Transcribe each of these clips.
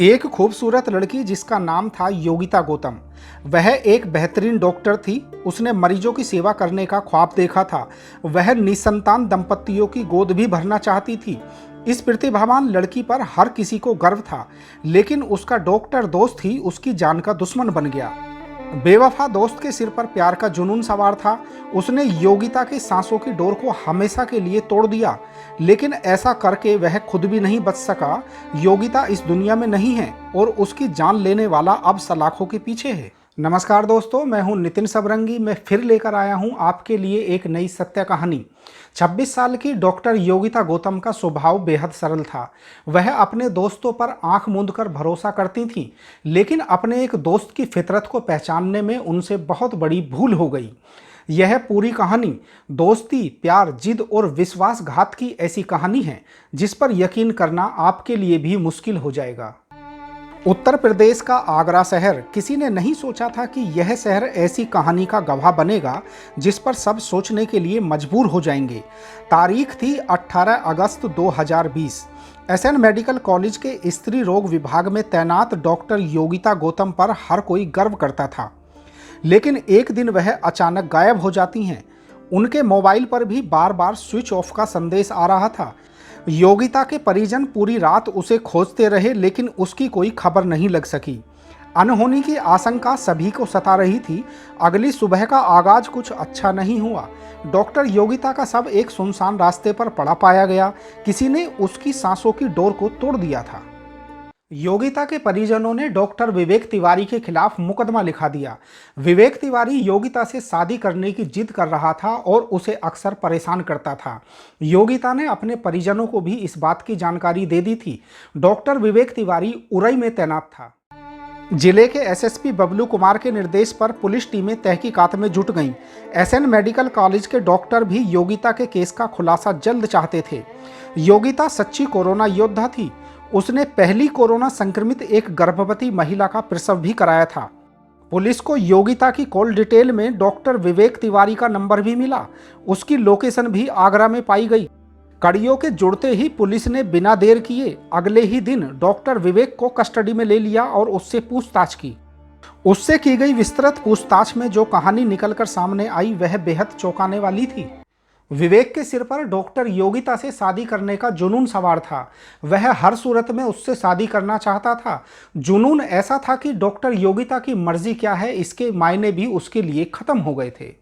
एक खूबसूरत लड़की जिसका नाम था योगिता गौतम। वह एक बेहतरीन डॉक्टर थी। उसने मरीजों की सेवा करने का ख्वाब देखा था। वह निसंतान दंपतियों की गोद भी भरना चाहती थी। इस प्रतिभावान लड़की पर हर किसी को गर्व था, लेकिन उसका डॉक्टर दोस्त ही उसकी जान का दुश्मन बन गया। बेवफा दोस्त के सिर पर प्यार का जुनून सवार था। उसने योगिता की सांसों की डोर को हमेशा के लिए तोड़ दिया, लेकिन ऐसा करके वह खुद भी नहीं बच सका। योगिता इस दुनिया में नहीं है और उसकी जान लेने वाला अब सलाखों के पीछे है। नमस्कार दोस्तों, मैं हूं नितिन सबरंगी। मैं फिर लेकर आया हूं आपके लिए एक नई सत्य कहानी। 26 साल की डॉक्टर योगिता गौतम का स्वभाव बेहद सरल था। वह अपने दोस्तों पर आंख मूंद कर भरोसा करती थीं, लेकिन अपने एक दोस्त की फितरत को पहचानने में उनसे बहुत बड़ी भूल हो गई। यह पूरी कहानी दोस्ती, प्यार, जिद और विश्वासघात की ऐसी कहानी है जिस पर यकीन करना आपके लिए भी मुश्किल हो जाएगा। उत्तर प्रदेश का आगरा शहर। किसी ने नहीं सोचा था कि यह शहर ऐसी कहानी का गवाह बनेगा जिस पर सब सोचने के लिए मजबूर हो जाएंगे। तारीख थी 18 अगस्त 2020। एसएन मेडिकल कॉलेज के स्त्री रोग विभाग में तैनात डॉक्टर योगिता गौतम पर हर कोई गर्व करता था, लेकिन एक दिन वह अचानक गायब हो जाती हैं। उनके मोबाइल पर भी बार बार स्विच ऑफ का संदेश आ रहा था। योगिता के परिजन पूरी रात उसे खोजते रहे, लेकिन उसकी कोई खबर नहीं लग सकी। अनहोनी की आशंका सभी को सता रही थी। अगली सुबह का आगाज कुछ अच्छा नहीं हुआ। डॉक्टर योगिता का शव एक सुनसान रास्ते पर पड़ा पाया गया। किसी ने उसकी सांसों की डोर को तोड़ दिया था। योगिता के परिजनों ने डॉक्टर विवेक तिवारी के खिलाफ मुकदमा लिखा दिया। विवेक तिवारी योगिता से शादी करने की जिद कर रहा था और उसे अक्सर परेशान करता था। योगिता ने अपने परिजनों को भी इस बात की जानकारी दे दी थी। डॉक्टर विवेक तिवारी उरई में तैनात था। जिले के एसएसपी बबलू कुमार के निर्देश पर पुलिस टीमें तहकीकात में जुट गईं। एसएन मेडिकल कॉलेज के डॉक्टर भी योगिता के केस का खुलासा जल्द चाहते थे। योगिता सच्ची कोरोना योद्धा थी। उसने पहली कोरोना संक्रमित एक गर्भवती महिला का प्रसव भी कराया था। पुलिस को योगिता की कॉल डिटेल में डॉक्टर विवेक तिवारी का नंबर भी मिला। उसकी लोकेशन भी आगरा में पाई गई। कड़ियों के जुड़ते ही पुलिस ने बिना देर किए अगले ही दिन डॉक्टर विवेक को कस्टडी में ले लिया और उससे पूछताछ की। उससे की गई विस्तृत पूछताछ में जो कहानी निकलकर सामने आई वह बेहद चौंकाने वाली थी। विवेक के सिर पर डॉक्टर योगिता से शादी करने का जुनून सवार था। वह हर सूरत में उससे शादी करना चाहता था। जुनून ऐसा था कि डॉक्टर योगिता की मर्जी क्या है इसके मायने भी उसके लिए खत्म हो गए थे।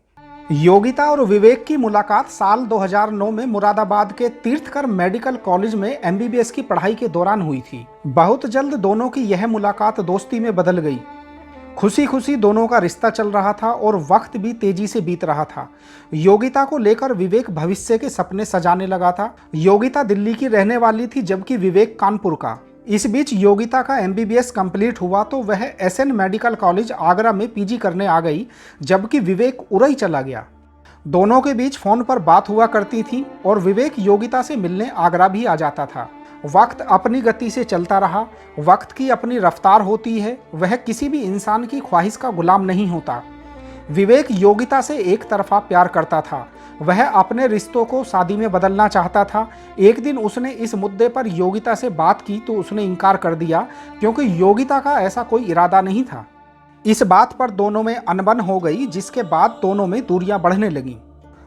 योगिता और विवेक की मुलाकात साल 2009 में मुरादाबाद के तीर्थकर मेडिकल कॉलेज में एमबीबीएस की पढ़ाई के दौरान हुई थी। बहुत जल्द दोनों की यह मुलाकात दोस्ती में बदल गई। खुशी खुशी दोनों का रिश्ता चल रहा था और वक्त भी तेजी से बीत रहा था। योगिता को लेकर विवेक भविष्य के सपने सजाने लगा था। योगिता दिल्ली की रहने वाली थी, जबकि विवेक कानपुर का। इस बीच योगिता का एमबीबीएस कंप्लीट हुआ तो वह एसएन मेडिकल कॉलेज आगरा में पीजी करने आ गई, जबकि विवेक उरई चला गया। दोनों के बीच फोन पर बात हुआ करती थी और विवेक योगिता से मिलने आगरा भी आ जाता था। वक्त अपनी गति से चलता रहा। वक्त की अपनी रफ्तार होती है। वह किसी भी इंसान की ख्वाहिश का गुलाम नहीं होता। विवेक योगिता से एक तरफा प्यार करता था। वह अपने रिश्तों को शादी में बदलना चाहता था। एक दिन उसने इस मुद्दे पर योगिता से बात की तो उसने इनकार कर दिया, क्योंकि योगिता का ऐसा कोई इरादा नहीं था। इस बात पर दोनों में अनबन हो गई, जिसके बाद दोनों में दूरियां बढ़ने लगीं।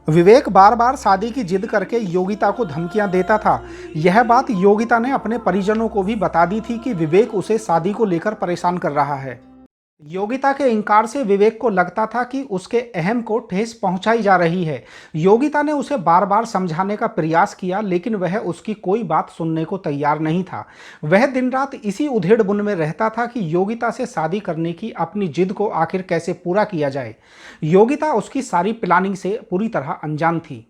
विवेक बार बार शादी की जिद करके योगिता को धमकियां देता था। यह बात योगिता ने अपने परिजनों को भी बता दी थी कि विवेक उसे शादी को लेकर परेशान कर रहा है। योगिता के इनकार से विवेक को लगता था कि उसके अहम को ठेस पहुंचाई जा रही है। योगिता ने उसे बार बार समझाने का प्रयास किया, लेकिन वह उसकी कोई बात सुनने को तैयार नहीं था। वह दिन रात इसी उधेड़-बुन में रहता था कि योगिता से शादी करने की अपनी जिद को आखिर कैसे पूरा किया जाए। योगिता उसकी सारी प्लानिंग से पूरी तरह अनजान थी।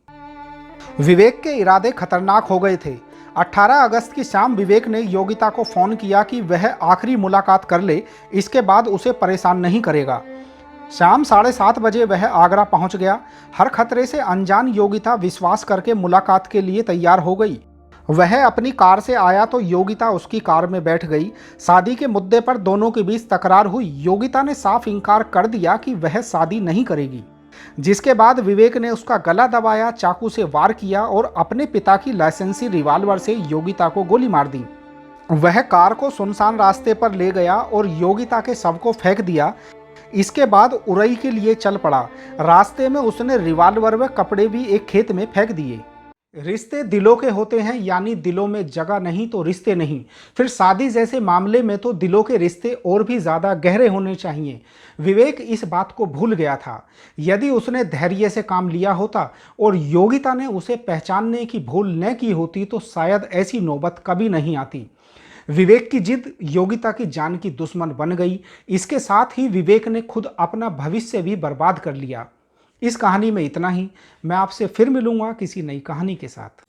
विवेक के इरादे खतरनाक हो गए थे। 18 अगस्त की शाम विवेक ने योगिता को फोन किया कि वह आखिरी मुलाकात कर ले, इसके बाद उसे परेशान नहीं करेगा। शाम 7:30 बजे वह आगरा पहुंच गया। हर खतरे से अनजान योगिता विश्वास करके मुलाकात के लिए तैयार हो गई। वह अपनी कार से आया तो योगिता उसकी कार में बैठ गई। शादी के मुद्दे पर दोनों के बीच तकरार हुई। योगिता ने साफ इनकार कर दिया कि वह शादी नहीं करेगी, जिसके बाद विवेक ने उसका गला दबाया, चाकू से वार किया और अपने पिता की लाइसेंसी रिवॉल्वर से योगिता को गोली मार दी। वह कार को सुनसान रास्ते पर ले गया और योगिता के शव को फेंक दिया। इसके बाद उरई के लिए चल पड़ा। रास्ते में उसने रिवॉल्वर व कपड़े भी एक खेत में फेंक दिए। रिश्ते दिलों के होते हैं, यानी दिलों में जगह नहीं तो रिश्ते नहीं। फिर शादी जैसे मामले में तो दिलों के रिश्ते और भी ज्यादा गहरे होने चाहिए। विवेक इस बात को भूल गया था। यदि उसने धैर्य से काम लिया होता और योगिता ने उसे पहचानने की भूल न की होती तो शायद ऐसी नौबत कभी नहीं आती। विवेक की जिद योगिता की जान की दुश्मन बन गई। इसके साथ ही विवेक ने खुद अपना भविष्य भी बर्बाद कर लिया। इस कहानी में इतना ही। मैं आपसे फिर मिलूंगा किसी नई कहानी के साथ।